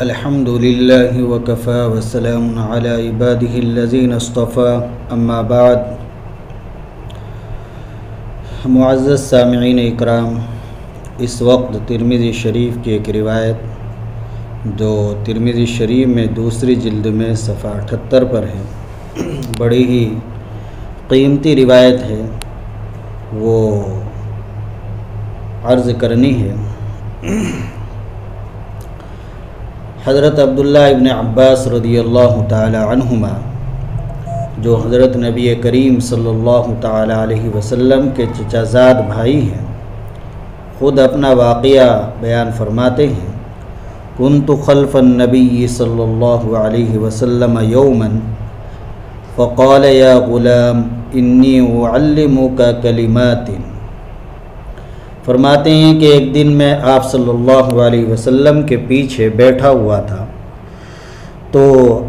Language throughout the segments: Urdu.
الحمد للہ وکفی وسلام علی عبادہ الذین اصطفی اما بعد۔ معزز سامعین اکرام، اس وقت ترمذی شریف کی ایک روایت جو ترمذی شریف میں دوسری جلد میں صفحہ 78 پر ہے، بڑی ہی قیمتی روایت ہے، وہ عرض کرنی ہے۔ حضرت عبداللہ ابن عباس رضی اللہ تعالی عنہما، جو حضرت نبی کریم صلی اللہ تعالی علیہ وسلم کے چچا زاد بھائی ہیں، خود اپنا واقعہ بیان فرماتے ہیں۔ کنت خلف النبی صلی اللہ علیہ وسلم یوما فقال یا غلام انی اعلمک کلمات۔ فرماتے ہیں کہ ایک دن میں آپ صلی اللہ علیہ وسلم کے پیچھے بیٹھا ہوا تھا، تو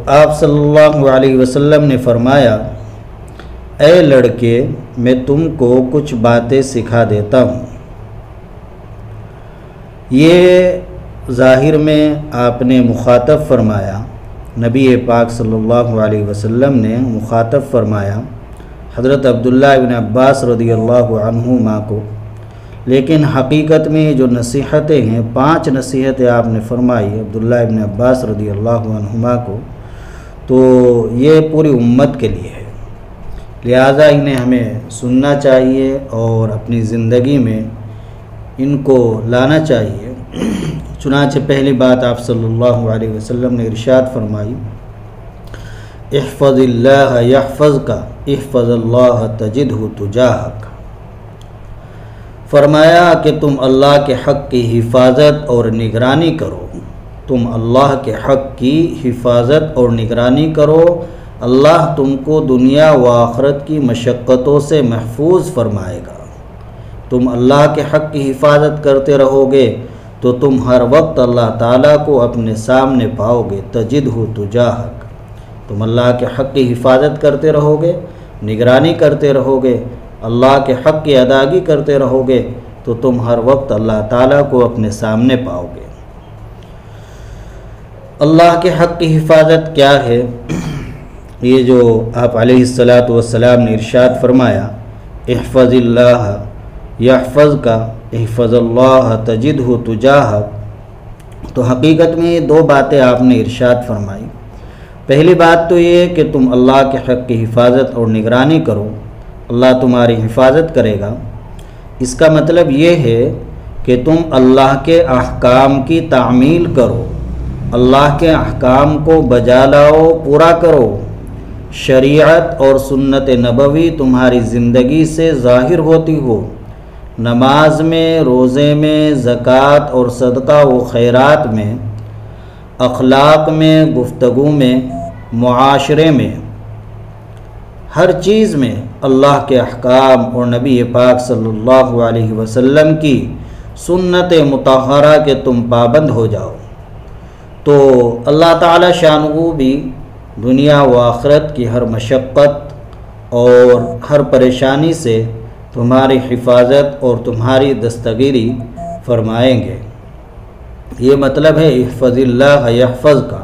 آپ صلی اللہ علیہ وسلم نے فرمایا، اے لڑکے، میں تم کو کچھ باتیں سکھا دیتا ہوں۔ یہ ظاہر میں آپ نے مخاطب فرمایا، نبی پاک صلی اللہ علیہ وسلم نے مخاطب فرمایا حضرت عبداللہ ابن عباس رضی اللہ عنہما کو، لیکن حقیقت میں جو نصیحتیں ہیں، 5 نصیحتیں آپ نے فرمائی عبداللہ ابن عباس رضی اللہ عنہما کو، تو یہ پوری امت کے لیے ہے، لہٰذا انہیں ہمیں سننا چاہیے اور اپنی زندگی میں ان کو لانا چاہیے۔ چنانچہ پہلی بات آپ صلی اللہ علیہ وسلم نے ارشاد فرمائی، احفظ اللہ یحفظک احفظ اللہ تجدہ تجاہک۔ فرمایا کہ تم اللہ کے حق کی حفاظت اور نگرانی کرو، تم اللہ کے حق کی حفاظت اور نگرانی کرو، اللہ تم کو دنیا و آخرت کی مشقتوں سے محفوظ فرمائے گا۔ تم اللہ کے حق کی حفاظت کرتے رہو گے تو تم ہر وقت اللہ تعالیٰ کو اپنے سامنے پاؤ گے، تجدہ تجاہک۔ تم اللہ کے حق کی حفاظت کرتے رہو گے، نگرانی کرتے رہو گے، اللہ کے حق کی ادائیگی کرتے رہو گے تو تم ہر وقت اللہ تعالیٰ کو اپنے سامنے پاؤ گے۔ اللہ کے حق کی حفاظت کیا ہے؟ یہ جو آپ علیہ الصلاۃ والسلام نے ارشاد فرمایا، احفظ اللہ یحفظک احفظ اللہ تجدہ تجاہک، تو حقیقت میں یہ 2 باتیں آپ نے ارشاد فرمائی۔ پہلی بات تو یہ کہ تم اللہ کے حق کی حفاظت اور نگرانی کرو، اللہ تمہاری حفاظت کرے گا۔ اس کا مطلب یہ ہے کہ تم اللہ کے احکام کی تعمیل کرو، اللہ کے احکام کو بجا لاؤ، پورا کرو۔ شریعت اور سنت نبوی تمہاری زندگی سے ظاہر ہوتی ہو، نماز میں، روزے میں، زکوٰۃ اور صدقہ و خیرات میں، اخلاق میں، گفتگو میں، معاشرے میں، ہر چیز میں اللہ کے احکام اور نبی پاک صلی اللہ علیہ وسلم کی سنت مطہرہ کے تم پابند ہو جاؤ، تو اللہ تعالی شانہ بھی دنیا و آخرت کی ہر مشقت اور ہر پریشانی سے تمہاری حفاظت اور تمہاری دستگیری فرمائیں گے۔ یہ مطلب ہے احفظ اللہ یحفظک کا۔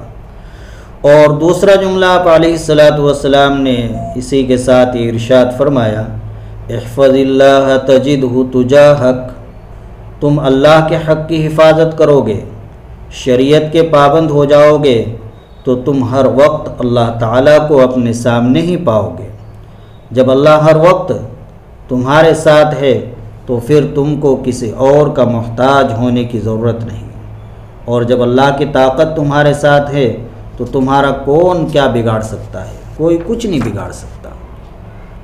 اور دوسرا جملہ آپ علیہ الصلاۃ والسلام نے اسی کے ساتھ یہ ارشاد فرمایا، احفظ اللہ تجدہ تجاہک، تم اللہ کے حق کی حفاظت کرو گے، شریعت کے پابند ہو جاؤ گے تو تم ہر وقت اللہ تعالیٰ کو اپنے سامنے ہی پاؤ گے۔ جب اللہ ہر وقت تمہارے ساتھ ہے تو پھر تم کو کسی اور کا محتاج ہونے کی ضرورت نہیں، اور جب اللہ کی طاقت تمہارے ساتھ ہے تو تمہارا کون کیا بگاڑ سکتا ہے؟ کوئی کچھ نہیں بگاڑ سکتا۔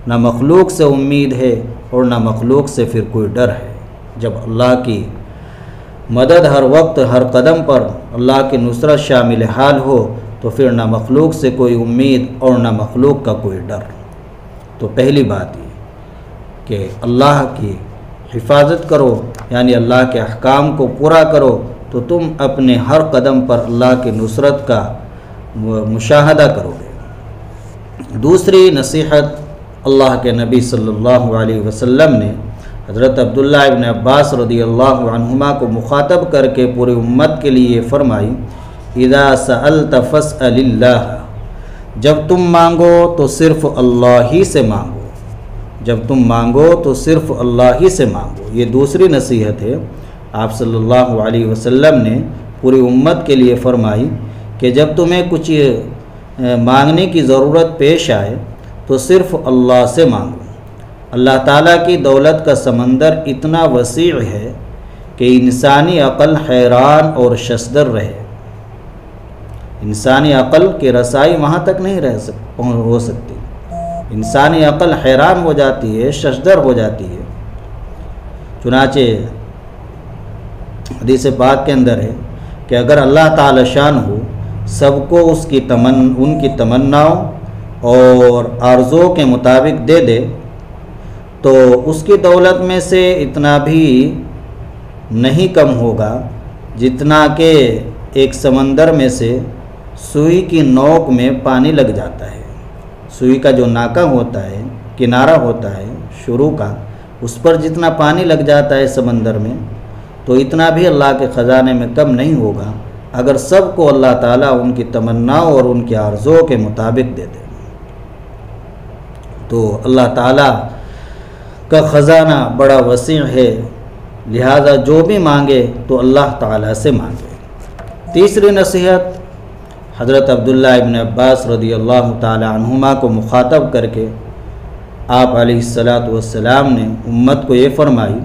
نہ مخلوق سے امید ہے اور نہ مخلوق سے پھر کوئی ڈر ہے۔ جب اللہ کی مدد ہر وقت ہر قدم پر اللہ کی نصرت شامل حال ہو تو پھر نہ مخلوق سے کوئی امید اور نہ مخلوق کا کوئی ڈر۔ تو پہلی بات یہ کہ اللہ کی حفاظت کرو، یعنی اللہ کے احکام کو پورا کرو تو تم اپنے ہر قدم پر اللہ کی نصرت کا مشاہدہ کرو گے۔ دوسری نصیحت اللہ کے نبی صلی اللہ علیہ وسلم نے حضرت عبداللہ ابن عباس رضی اللہ عنہما کو مخاطب کر کے پوری امت کے لیے فرمائی، اذا سألت فاسأل اللہ، جب تم مانگو تو صرف اللہ ہی سے مانگو، جب تم مانگو تو صرف اللہ ہی سے مانگو۔ یہ دوسری نصیحت ہے آپ صلی اللہ علیہ وسلم نے پوری امت کے لیے فرمائی کہ جب تمہیں کچھ مانگنے کی ضرورت پیش آئے تو صرف اللہ سے مانگو۔ اللہ تعالیٰ کی دولت کا سمندر اتنا وسیع ہے کہ انسانی عقل حیران اور ششدر رہے، انسانی عقل کی رسائی وہاں تک نہیں ہو سکتی، انسانی عقل حیران ہو جاتی ہے، ششدر ہو جاتی ہے۔ چنانچہ حدیث پاک کے اندر ہے کہ اگر اللہ تعالی شان ہو سب کو ان کی تمناؤں اور آرزوؤں کے مطابق دے دے تو اس کی دولت میں سے اتنا بھی نہیں کم ہوگا جتنا کہ ایک سمندر میں سے سوئی کی نوک میں پانی لگ جاتا ہے۔ سوئی کا جو ناکہ ہوتا ہے، کنارہ ہوتا ہے شروع کا، اس پر جتنا پانی لگ جاتا ہے سمندر میں تو اتنا بھی اللہ کے خزانے میں کم نہیں ہوگا اگر سب کو اللہ تعالیٰ ان کی تمناؤں اور ان کی آرزوؤں کے مطابق دے دے۔ تو اللہ تعالیٰ کا خزانہ بڑا وسیع ہے، لہذا جو بھی مانگے تو اللہ تعالیٰ سے مانگے۔ تیسری نصیحت حضرت عبداللہ ابن عباس رضی اللہ تعالی عنہما کو مخاطب کر کے آپ علیہ السلام نے امت کو یہ فرمائی،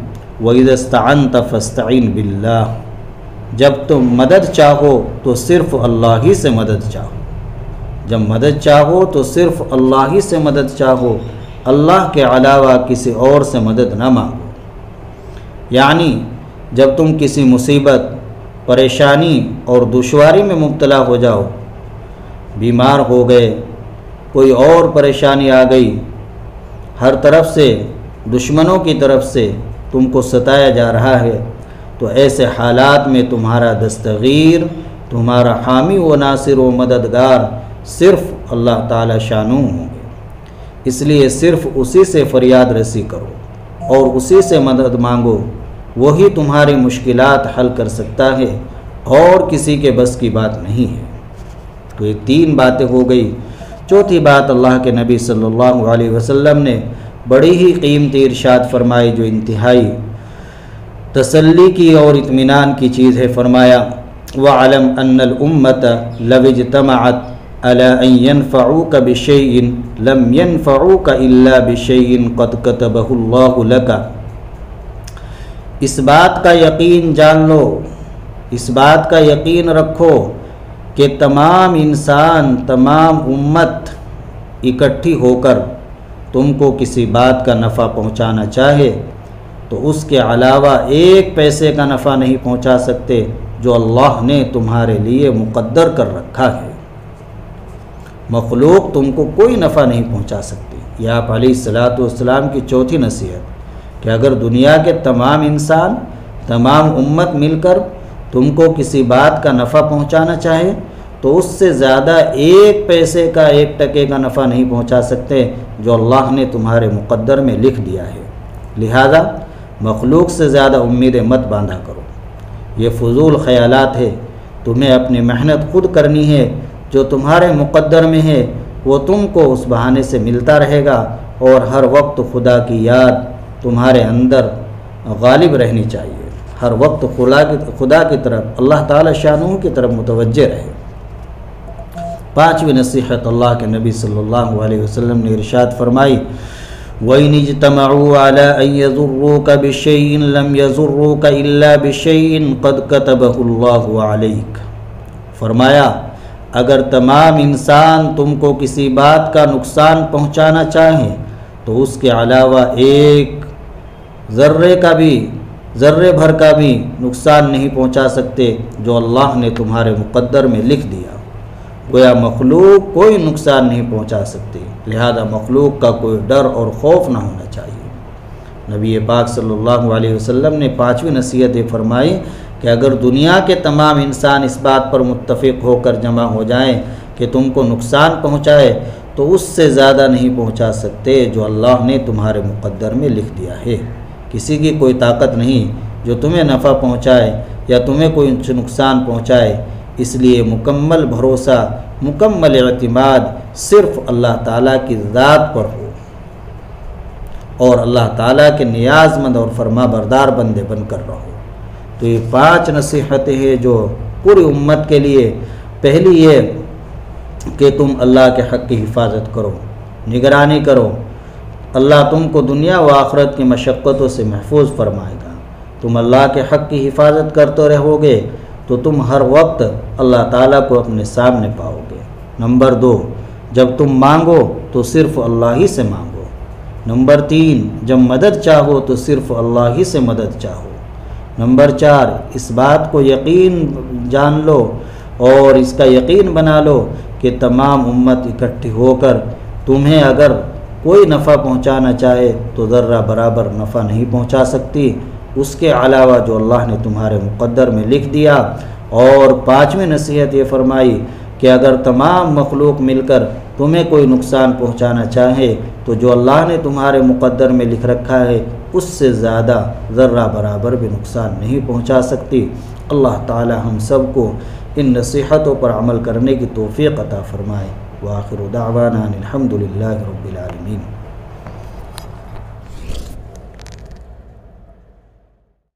وَإِذَا اسْتَعَنْتَ فَاسْتَعِنْ بِاللَّهِ، جب تم مدد چاہو تو صرف اللہ ہی سے مدد چاہو، جب مدد چاہو تو صرف اللہ ہی سے مدد چاہو، اللہ کے علاوہ کسی اور سے مدد نہ مانگو۔ یعنی جب تم کسی مصیبت، پریشانی اور دشواری میں مبتلا ہو جاؤ، بیمار ہو گئے، کوئی اور پریشانی آ گئی، ہر طرف سے دشمنوں کی طرف سے تم کو ستایا جا رہا ہے، تو ایسے حالات میں تمہارا دستگیر، تمہارا حامی و ناصر و مددگار صرف اللہ تعالی شانو ہوں گے۔ اس لیے صرف اسی سے فریاد رسی کرو اور اسی سے مدد مانگو، وہی تمہاری مشکلات حل کر سکتا ہے اور کسی کے بس کی بات نہیں ہے۔ تو یہ تین باتیں ہو گئی۔ چوتھی بات اللہ کے نبی صلی اللہ علیہ وسلم نے بڑی ہی قیمتی ارشاد فرمائی جو انتہائی تسلی کی اور اطمینان کی چیز ہے۔ فرمایا وَعَلَمْ أَنَّ الْأُمَّةَ لَوِ اجْتَمَعَتْ عَلَىٰ أَن يَنْفَعُوكَ بِشَيْءٍ لَمْ يَنْفَعُوكَ إِلَّا بِشَيْءٍ قَدْ كَتَبَهُ اللَّهُ لَكَ، اس بات کا یقین جان لو، اس بات کا یقین رکھو کہ تمام انسان، تمام امت اکٹھی ہو کر تم کو کسی بات کا نفع پہنچانا چاہے تو اس کے علاوہ ایک پیسے کا نفع نہیں پہنچا سکتے جو اللہ نے تمہارے لیے مقدر کر رکھا ہے۔ مخلوق تم کو کوئی نفع نہیں پہنچا سکتی۔ یہ آپ علیہ السلام کی چوتھی نصیحت کہ اگر دنیا کے تمام انسان، تمام امت مل کر تم کو کسی بات کا نفع پہنچانا چاہے تو اس سے زیادہ ایک پیسے کا، ایک ٹکے کا نفع نہیں پہنچا سکتے جو اللہ نے تمہارے مقدر میں لکھ دیا ہے۔ لہذا مخلوق سے زیادہ امیدیں مت باندھا کرو، یہ فضول خیالات ہے۔ تمہیں اپنی محنت خود کرنی ہے، جو تمہارے مقدر میں ہے وہ تم کو اس بہانے سے ملتا رہے گا، اور ہر وقت خدا کی یاد تمہارے اندر غالب رہنی چاہیے، ہر وقت خدا کی طرف، اللہ تعالی شانہ کی طرف متوجہ رہے۔ پانچویں نصیحت اللہ کے نبی صلی اللہ علیہ وسلم نے ارشاد فرمائی وَإِنِ اجْتَمَعُوا عَلَىٰ أَن يَضُرُّوكَ بِشَيْءٍ لَمْ يَضُرُّوكَ إِلَّا بِشَيْءٍ قَدْ كَتَبَهُ اللَّهُ عَلَيْكَ، فرمایا اگر تمام انسان تم کو کسی بات کا نقصان پہنچانا چاہیں تو اس کے علاوہ ایک ذرے بھر کا بھی نقصان نہیں پہنچا سکتے جو اللہ نے تمہارے مقدر میں لکھ دیا۔ گویا مخلوق کوئی نقصان نہیں پہنچا سکتی، لہذا مخلوق کا کوئی ڈر اور خوف نہ ہونا چاہیے۔ نبی پاک صلی اللہ علیہ وسلم نے پانچویں نصیحت یہ فرمائی کہ اگر دنیا کے تمام انسان اس بات پر متفق ہو کر جمع ہو جائیں کہ تم کو نقصان پہنچائے تو اس سے زیادہ نہیں پہنچا سکتے جو اللہ نے تمہارے مقدر میں لکھ دیا ہے۔ کسی کی کوئی طاقت نہیں جو تمہیں نفع پہنچائے یا تمہیں کوئی نقصان پہنچائے، اس لیے مکمل بھروسہ، مکمل اعتماد صرف اللہ تعالیٰ کی ذات پر ہو اور اللہ تعالیٰ کے نیاز مند اور فرما بردار بندے بن کر رہو۔ تو یہ 5 نصیحتیں ہیں جو پوری امت کے لیے۔ پہلی یہ کہ تم اللہ کے حق کی حفاظت کرو، نگرانی کرو، اللہ تم کو دنیا و آخرت کی مشقتوں سے محفوظ فرمائے گا۔ تم اللہ کے حق کی حفاظت کرتے رہو گے تو تم ہر وقت اللہ تعالیٰ کو اپنے سامنے پاؤ گے۔ نمبر 2، جب تم مانگو تو صرف اللہ ہی سے مانگو۔ نمبر 3، جب مدد چاہو تو صرف اللہ ہی سے مدد چاہو۔ نمبر 4، اس بات کو یقین جان لو اور اس کا یقین بنا لو کہ تمام امت اکٹھی ہو کر تمہیں اگر کوئی نفع پہنچانا چاہے تو ذرہ برابر نفع نہیں پہنچا سکتی، اس کے علاوہ جو اللہ نے تمہارے مقدر میں لکھ دیا۔ اور 5ویں نصیحت یہ فرمائی کہ اگر تمام مخلوق مل کر تمہیں کوئی نقصان پہنچانا چاہے تو جو اللہ نے تمہارے مقدر میں لکھ رکھا ہے اس سے زیادہ ذرہ برابر بھی نقصان نہیں پہنچا سکتی۔ اللہ تعالی ہم سب کو ان نصیحتوں پر عمل کرنے کی توفیق عطا فرمائے۔ وآخر دعوانا الحمد للہ رب العالمین۔